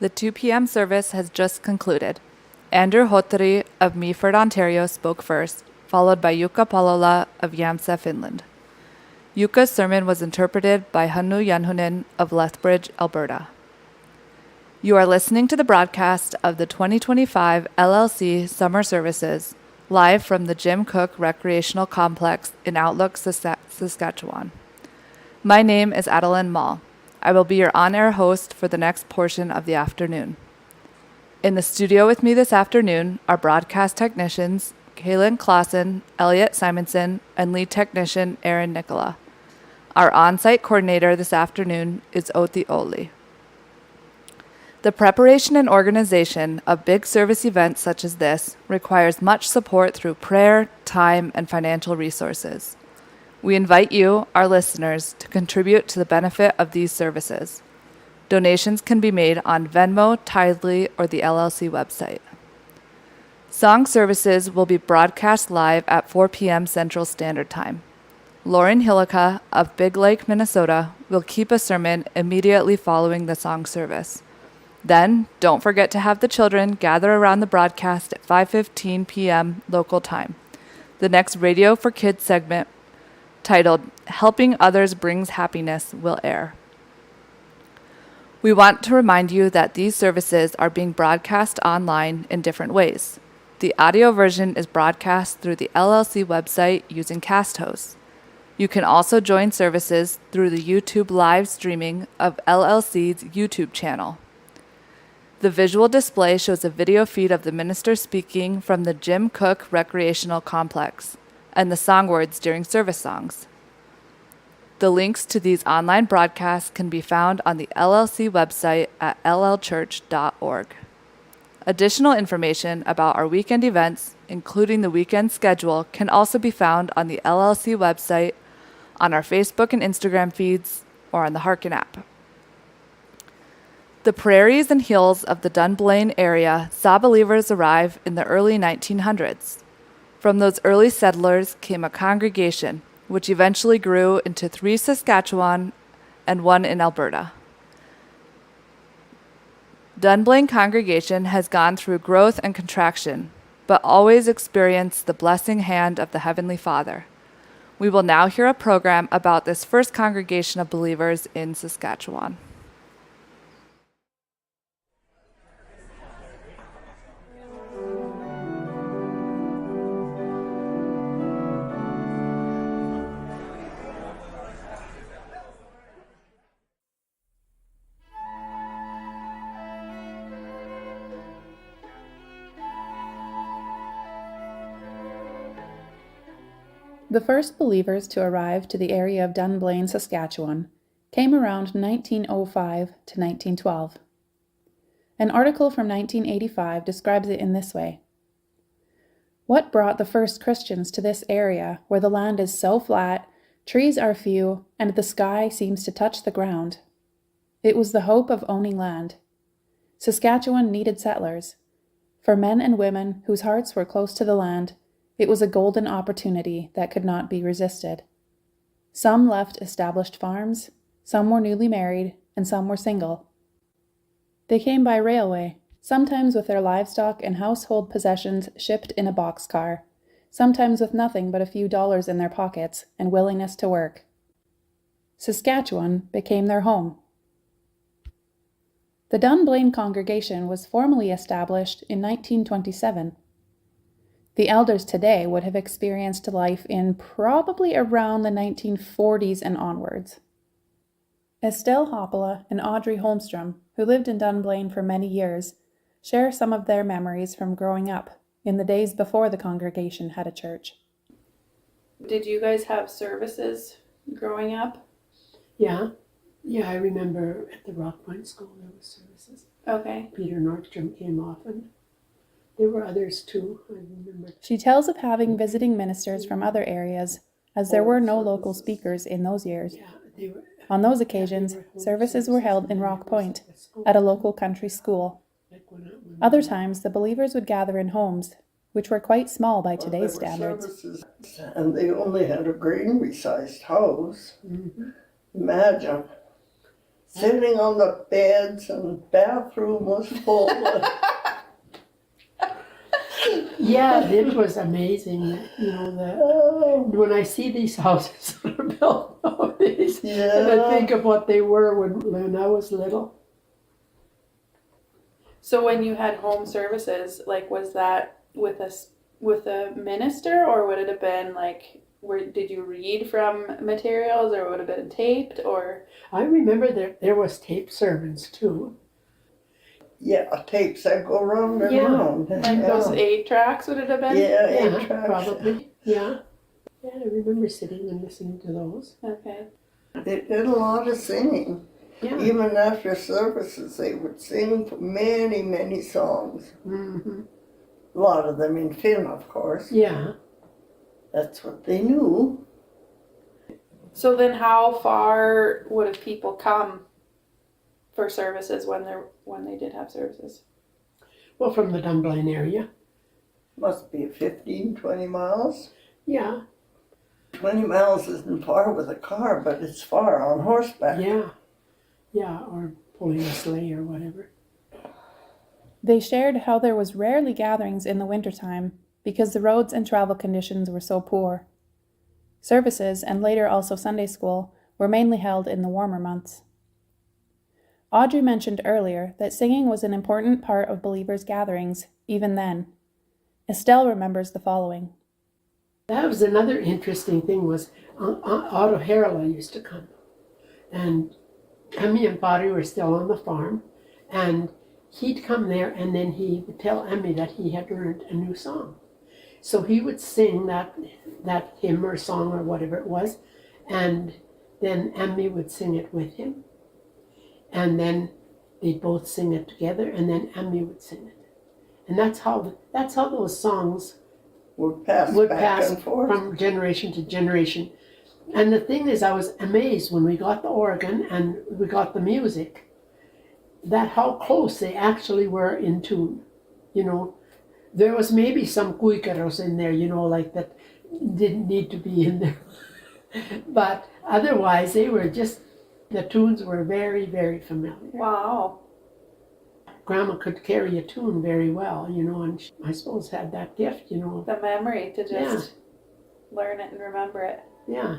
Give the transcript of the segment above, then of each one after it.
The 2 p.m. service has just concluded. Andrew Hotri of Meaford, Ontario spoke first, followed by Jukka Palola of Jämsä, Finland. Jukka's sermon was interpreted by Hannu Janhunen of Lethbridge, Alberta. You are listening to the broadcast of the 2025 LLC Summer Services, live from the Jim Cook Recreational Complex in Outlook, Saskatchewan. My name is Adeline Mall. I will be your on-air host for the next portion of the afternoon. In the studio with me this afternoon are broadcast technicians Kaylin Clausen, Elliot Simonson, and lead technician Aaron Nicola. Our on-site coordinator this afternoon is Oti Oli. The preparation and organization of big service events such as this requires much support through prayer, time, and financial resources. We invite you, our listeners, to contribute to the benefit of these services. Donations can be made on Venmo, Tidely, or the LLC website. Song services will be broadcast live at 4 p.m. Central Standard Time. Lauren Hillica of Big Lake, Minnesota, will keep a sermon immediately following the song service. Then, don't forget to have the children gather around the broadcast at 5:15 p.m. local time. The next Radio for Kids segment, titled Helping Others Brings Happiness, will air. We want to remind you that these services are being broadcast online in different ways. The audio version is broadcast through the LLC website using CastHost. You can also join services through the YouTube live streaming of LLC's YouTube channel. The visual display shows a video feed of the minister speaking from the Jim Cook Recreational Complex and the song words during service songs. The links to these online broadcasts can be found on the LLC website at llchurch.org. Additional information about our weekend events, including the weekend schedule, can also be found on the LLC website, on our Facebook and Instagram feeds, or on the Harkin app. The prairies and hills of the Dunblane area saw believers arrive in the early 1900s. From those early settlers came a congregation, which eventually grew into 3 Saskatchewan and 1 in Alberta. Dunblane congregation has gone through growth and contraction, but always experienced the blessing hand of the Heavenly Father. We will now hear a program about this first congregation of believers in Saskatchewan. The first believers to arrive to the area of Dunblane, Saskatchewan, came around 1905 to 1912. An article from 1985 describes it in this way. What brought the first Christians to this area where the land is so flat, trees are few, and the sky seems to touch the ground? It was the hope of owning land. Saskatchewan needed settlers. For men and women whose hearts were close to the land, it was a golden opportunity that could not be resisted. Some left established farms, some were newly married, and some were single. They came by railway, sometimes with their livestock and household possessions shipped in a boxcar, sometimes with nothing but a few dollars in their pockets and willingness to work. Saskatchewan became their home. The Dunblane congregation was formally established in 1927. The elders today would have experienced life in probably around the 1940s and onwards. Estelle Hoppala and Audrey Holmstrom, who lived in Dunblane for many years, share some of their memories from growing up in the days before the congregation had a church. Did you guys have services growing up? Yeah, I remember at the Rock Point School there was services. Okay. Peter Nordstrom came often. There were others too, I remember. She tells of having visiting ministers from other areas, as there were no local speakers in those years. Yeah, they were. On those occasions, services were held in Rock Point, at a local country school. Other times, the believers would gather in homes, which were quite small by today's standards. And they only had a Greenway-sized house. Mm-hmm. Imagine. sitting on the beds and bathroom was full. Yeah, it was amazing, that, Oh, when I see these houses that are built nowadays, and yeah. I think of what they were when I was little. So when you had home services, like, was that with a minister, or would it have been like, did you read from materials, or would it have been taped, or? I remember there was tape sermons too. Yeah, tapes that go round and Yeah, round. Like those 8 tracks, would it have been? Yeah, Yeah, 8 tracks. probably. Yeah. Yeah, I remember sitting and listening to those. Okay. They did a lot of singing. Yeah. Even after services, they would sing many, many songs. Mm-hmm. A lot of them in Finn, of course. Yeah. That's what they knew. So then how far would have people come for services when they did have services? Well, from the Dunblane area. Must be 15, 20 miles. Yeah. 20 miles isn't far with a car, but it's far on horseback. Yeah. Yeah, or pulling a sleigh or whatever. They shared how there was rarely gatherings in the wintertime because the roads and travel conditions were so poor. Services, and later also Sunday school, were mainly held in the warmer months. Audrey mentioned earlier that singing was an important part of believers' gatherings, even then. Estelle remembers the following. That was another interesting thing was Otto Harrela used to come. And Emmy and Bobby were still on the farm. And he'd come there and then he would tell Emmy that he had learned a new song. So he would sing that hymn or song or whatever it was. And then Emmy would sing it with him. And then they'd both sing it together, and then Emmy would sing it. And that's how those songs Would pass would back pass and forth. from generation to generation. And the thing is, I was amazed when we got the organ and we got the music, that how close they actually were in tune. There was maybe some cuicaros in there, like that didn't need to be in there. But otherwise, the tunes were very, very familiar. Wow. Grandma could carry a tune very well, and she, I suppose, had that gift, The memory to just learn it and remember it. Yeah.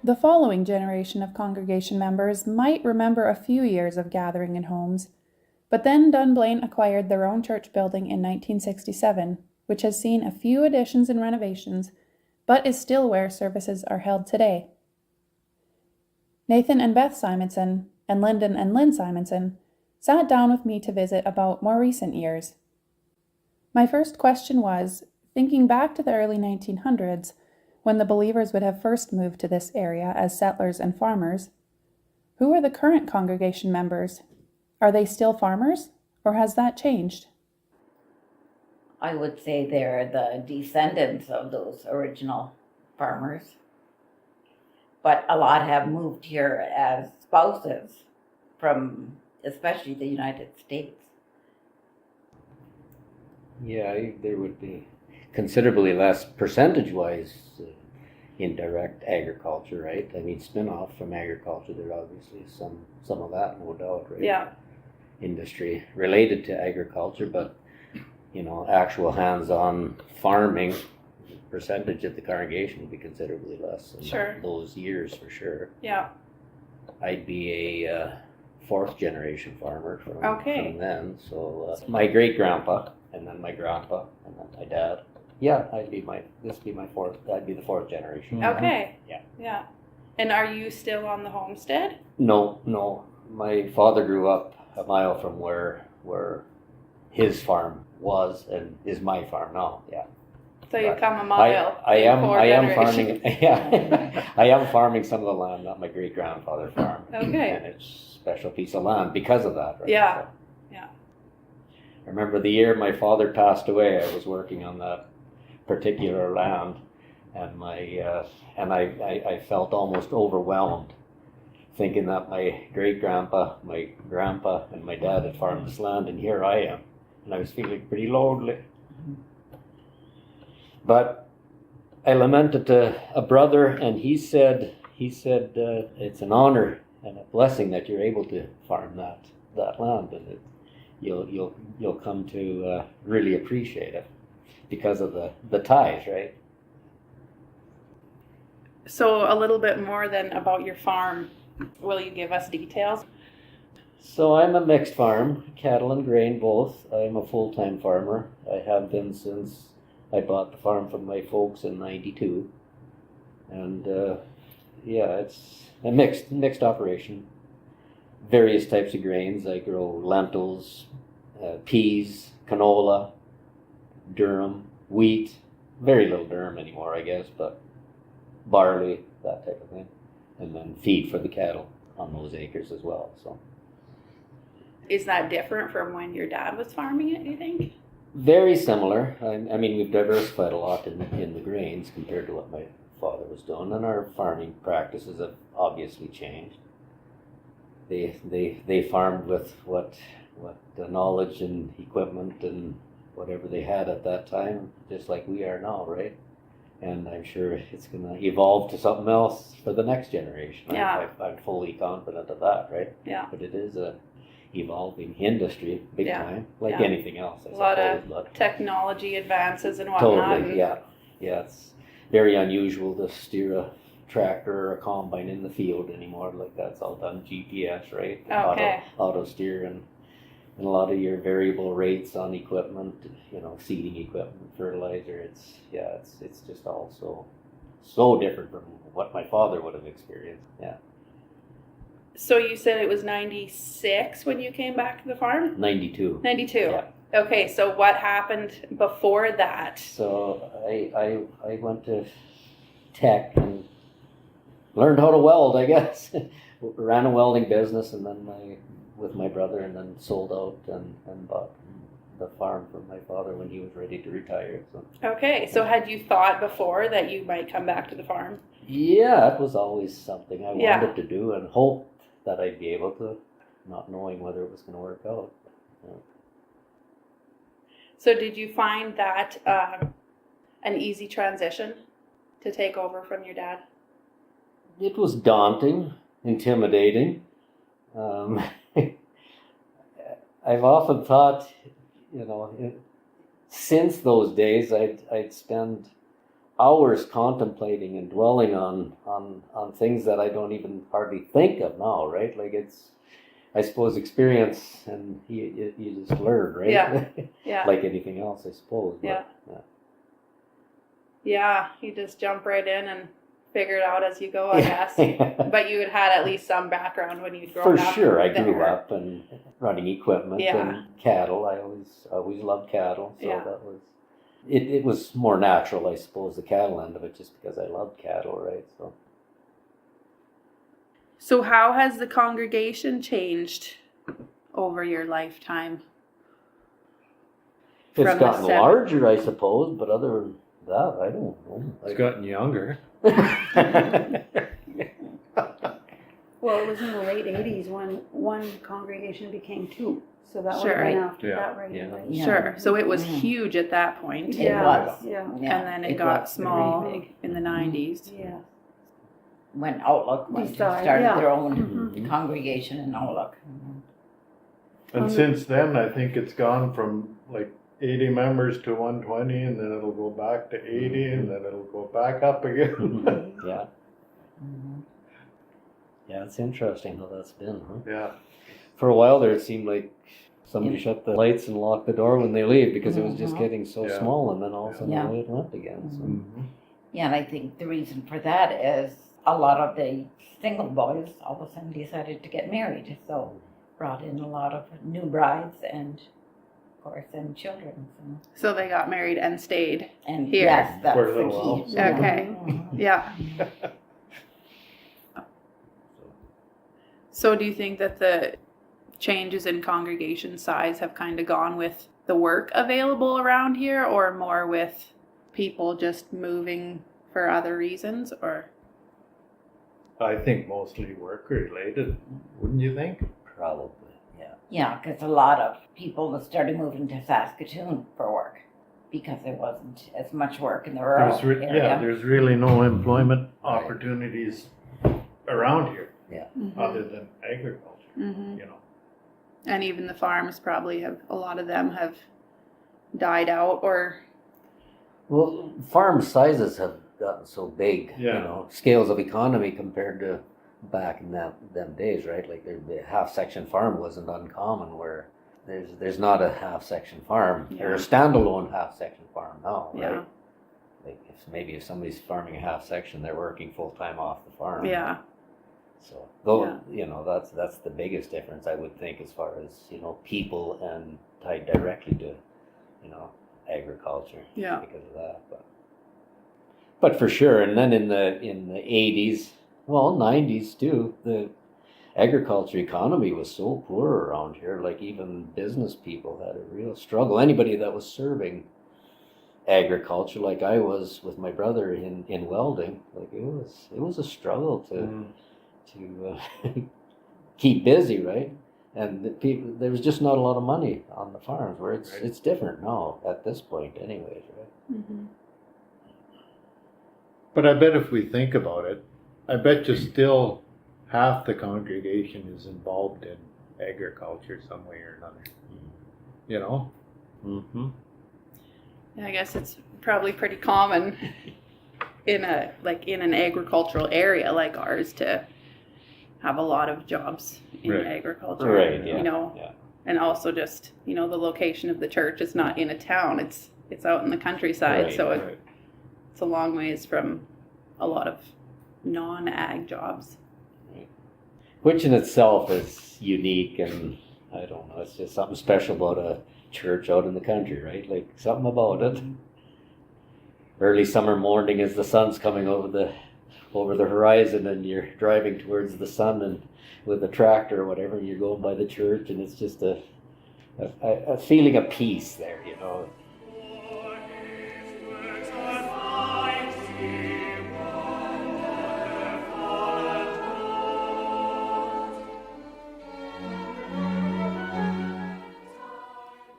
The following generation of congregation members might remember a few years of gathering in homes, but then Dunblane acquired their own church building in 1967, which has seen a few additions and renovations, but is still where services are held today. Nathan and Beth Simonson, and Lyndon and Lynn Simonson, sat down with me to visit about more recent years. My first question was, thinking back to the early 1900s, when the believers would have first moved to this area as settlers and farmers, who are the current congregation members? Are they still farmers, or has that changed? I would say they're the descendants of those original farmers. But a lot have moved here as spouses from especially the United States. Yeah, there would be considerably less percentage-wise indirect agriculture, right? I mean, spin-off from agriculture, there obviously is some of that, no doubt, right? Yeah. Industry related to agriculture, but actual hands-on farming percentage of the congregation would be considerably less in those years for sure. Yeah. I'd be a fourth generation farmer from then. So my great grandpa, and then my grandpa, and then my dad. Yeah, I'd be the fourth generation. Okay. Yeah. Yeah. And are you still on the homestead? No. My father grew up a mile from where his farm was and is my farm now. Yeah. So you come a mile. I am farming. Yeah, I am farming some of the land that my great grandfather farmed. Okay. And it's a special piece of land because of that, right? Yeah. So, Yeah. I remember the year my father passed away. I was working on that particular land, and I felt almost overwhelmed, thinking that my great grandpa, my grandpa, and my dad had farmed this land, and here I am, and I was feeling pretty lonely. But I lamented to a brother, and he said it's an honor and a blessing that you're able to farm that land, and you'll come to really appreciate it because of the ties, right? So a little bit more then about your farm. Will you give us details? So I'm a mixed farm, cattle and grain both. I'm a full-time farmer. I have been since I bought the farm from my folks in '92, and it's a mixed operation. Various types of grains. I grow lentils, peas, canola, durum, wheat. Very little durum anymore, I guess, but barley, that type of thing, and then feed for the cattle on those acres as well. So. Is that different from when your dad was farming it, do you think? Very similar. I mean, we've diversified a lot in the grains compared to what my father was doing, and our farming practices have obviously changed. They farmed with what the knowledge and equipment and whatever they had at that time, just like we are now, right? And I'm sure it's going to evolve to something else for the next generation. Yeah. I'm fully confident of that, right? Yeah. But it is a evolving industry, big time, like Yeah. anything else, I A lot suppose. of But technology advances and whatnot. totally, yeah. It's very unusual to steer a tractor or a combine in the field anymore. Like, that's all done GPS, right? Okay. Auto steer, and a lot of your variable rates on equipment, seeding equipment, fertilizer. It's just all so different from what my father would have experienced. Yeah. So you said it was 96 when you came back to the farm? 92. 92. Yeah. Okay, so what happened before that? So I went to tech and learned how to weld, I guess. Ran a welding business, and then with my brother, and then sold out and bought the farm from my father when he was ready to retire. So Okay, so had you thought before that you might come back to the farm? yeah, it was always something I Yeah. wanted to do and hoped that I'd be able to, not knowing whether it was going to work out. So did you find that an easy transition to take over from your dad? It was daunting, intimidating. I've often thought, since those days, I'd spend hours contemplating and dwelling on things that I don't even hardly think of now, right? Like, it's, I suppose, experience, and you just learn, right? Yeah. Yeah. Like anything else, I suppose. Yeah. But, Yeah, you just jump right in and figure it out as you go, I guess. But you had at least some background when you'd grown For up. sure, I grew there. up and running equipment and cattle. I always loved cattle, so that was it was more natural, I suppose, the cattle end of it, just because I loved cattle, right? So how has the congregation changed over your lifetime? It's From the gotten seven- larger, I suppose, but other than that, I don't know. It's gotten younger. Well, it was in the late 80s when one congregation became two. So that Sure. would have been after Yeah. that, right? Yeah. Right. Yeah. Sure. So it was Mhm. huge at that point. It Yeah. was. Yeah. Yeah, And then it was got very small big. in the 90s. Yeah. When Outlook went to Decide, start yeah. their own Mhm. congregation in Outlook. And since then, I think it's gone from like 80 members to 120, and then it'll go back to 80, and then it'll go back up again. Yeah. Mhm. Yeah, it's interesting how that's been, huh? Yeah. For a while there, it seemed like somebody shut the lights and locked the door when they leave, because it was just Mhm. getting so Yeah. small, and then all of a sudden Yeah. away it went again. So. Mhm. Yeah, and I think the reason for that is a lot of the single boys all of a sudden decided to get married, so brought in a lot of new brides and, of course, and children. So they got married and stayed. And Here. yes, that's For a the little key. while. Okay. Mhm. Yeah. So do you think that the changes in congregation size have kind of gone with the work available around here, or more with people just moving for other reasons, or? I think mostly work related, wouldn't you think? Probably, yeah. Yeah, because a lot of people that started moving to Saskatoon for work. because there wasn't as much work in the rural There's area. there's really no employment opportunities around here other than agriculture, Mhm. you know. And even the farms probably have, a lot of them have died out or, Well, farm sizes have gotten so big, you Yeah. know, scales of economy compared to back in them days, right? Like the half section farm wasn't uncommon where there's not a half section farm or a standalone half section farm now, right? yeah, Like if somebody's farming a half section, they're working full time off the farm. yeah, So though Yeah. you know that's the biggest difference I would think as far as people and tied directly to agriculture yeah, because of that. But for sure, and then in the 80s, well 90s too, the agriculture economy was so poor around here. Like even business people had a real struggle. Anybody that was serving agriculture, like I was with my brother in welding, like it was a struggle to keep busy, right? And there was just not a lot of money on the farms. Where it's different now at this point, anyways, right? mm-hmm. But I bet if we think about it, I bet you still half the congregation is involved in agriculture some way or another. You know? Mm-hmm. Yeah, I guess it's probably pretty common in an agricultural area like ours to have a lot of jobs in Right. agriculture. Right. Yeah. You know, Yeah. and also just, the location of the church is not in a town, it's out in the countryside, Right, so Right. it's a long ways from a lot of non-ag jobs. Which in itself is unique, and I don't know, it's just something special about a church out in the country, right? Like something about it. Early summer morning as the sun's coming over the horizon and you're driving towards the sun and with a tractor or whatever, and you're going by the church, and it's just a feeling of peace there,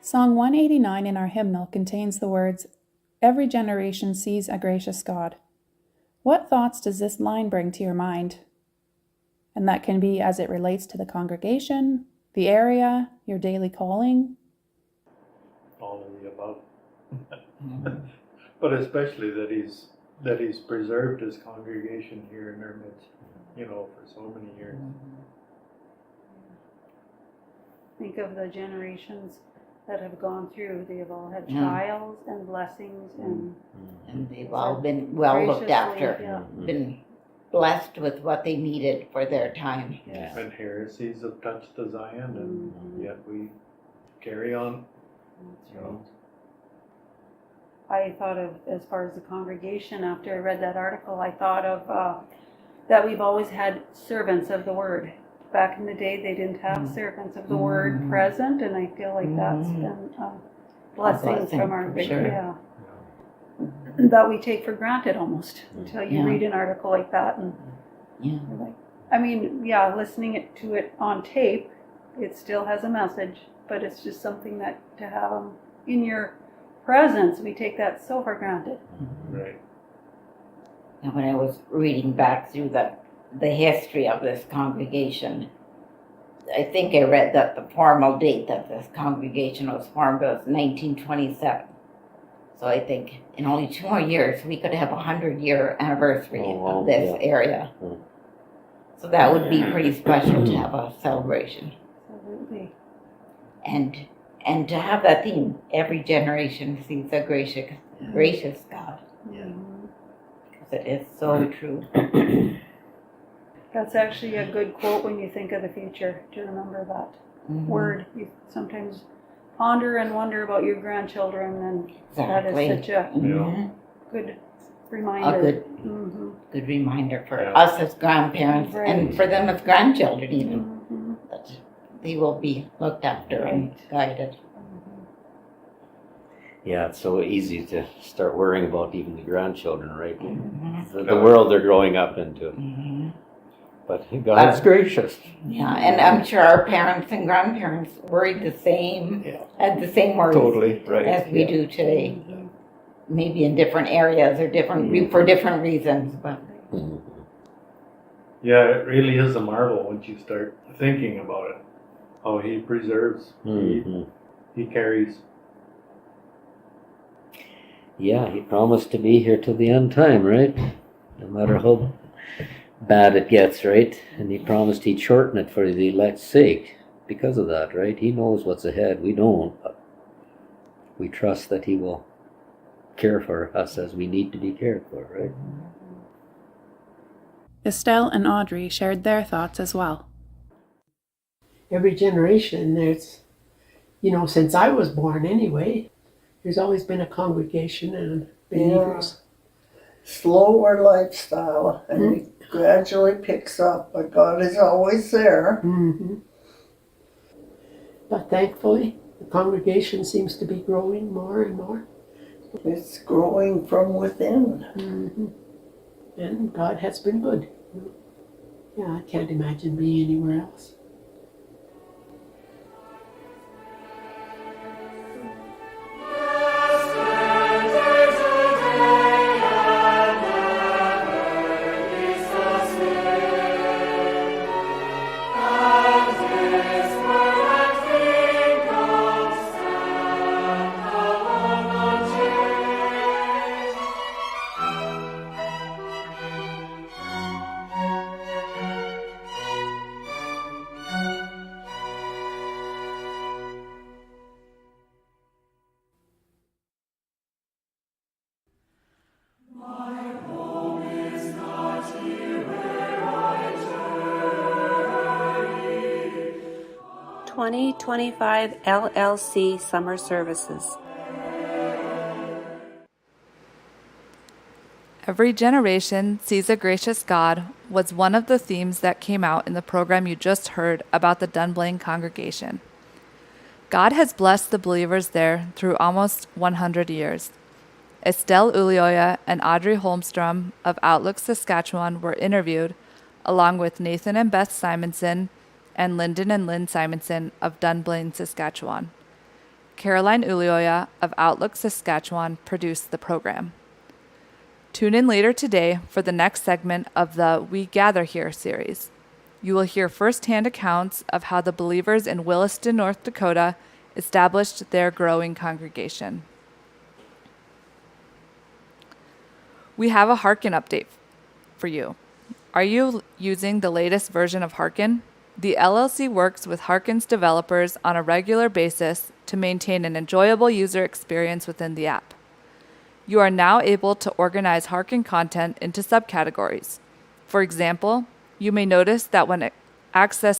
Song 189 in our hymnal contains the words, "Every generation sees a gracious God." What thoughts does this line bring to your mind? And that can be as it relates to the congregation, the area, your daily calling. All of the above. But especially that he's preserved his congregation here in our midst, for so many years. Think of the generations that have gone through. They have all had Yeah. trials and blessings and And they've all been well looked graciously, after, yeah. been blessed with what they needed for their time. Yeah. And heresies have touched the Zion, and Mhm. yet we carry on. That's right. I thought of, as far as the congregation, after I read that article, I thought of that we've always had servants of the word. Back in the day, they didn't have servants of the word present, and I feel like that's been a blessing blessing, from our for sure. yeah. That we take for granted almost until you Yeah. read an article like that, and Yeah. you're like, I mean, yeah, listening to it on tape, it still has a message, but it's just something that to have them in your presence, we take that so for granted. Right. And when I was reading back through the history of this congregation, I think I read that the formal date that this congregation was formed was 1927. So I think in only 2 more years, we could have a 100-year anniversary Oh, wow, of this yeah. area. Mm. So that would be pretty special to have a celebration. Absolutely. And to have that theme, every generation sees a gracious God. Mhm. Because it is so true. That's actually a good quote when you think of the future, to remember that word. You sometimes ponder and wonder about your grandchildren, and that Exactly. is such a Mhm. good reminder. A good Mhm. good reminder for Yeah. us as grandparents Right. and for them as grandchildren even, Mhm. that they will be looked after and guided. Yeah, it's so easy to start worrying about even the grandchildren, right? Mhm. The world they're growing up into. Mhm. But God's gracious. Yeah, and I'm sure our parents and grandparents worried the same, Yeah. had the same worries Totally, right. as we Yeah. do today. Mhm. maybe in different areas or for different reasons, but Mhm. Yeah, it really is a marvel once you start thinking about it. How he preserves, Mhm. he carries. Yeah, he promised to be here till the end time, right? No matter how bad it gets, right? And he promised he'd shorten it for the elect's sake because of that, right? He knows what's ahead. We don't. But we trust that he will care for us as we need to be cared for, right? Estelle and Audrey shared their thoughts as well. Every generation, there's, since I was born anyway, there's always been a congregation and believers. Slower lifestyle, and it gradually picks up, but God is always there. hmm But thankfully, the congregation seems to be growing more and more. It's growing from within. And God has been good. Yeah, I can't imagine being anywhere else. My home is not here where I 2025 LLC Summer Services. Every generation sees a gracious God was one of the themes that came out in the program you just heard about the Dunblane congregation. God has blessed the believers there through almost 100 years. Estelle Ulioya and Audrey Holmstrom of Outlook, Saskatchewan were interviewed, along with Nathan and Beth Simonson and Lyndon and Lynn Simonson of Dunblane, Saskatchewan. Caroline Ulioya of Outlook, Saskatchewan produced the program. Tune in later today for the next segment of the We Gather Here series. You will hear firsthand accounts of how the believers in Williston, North Dakota established their growing congregation. We have a Harken update for you. Are you using the latest version of Harken? The LLC works with Harken's developers on a regular basis to maintain an enjoyable user experience within the app. You are now able to organize Harken content into subcategories. For example, you may notice that when accessing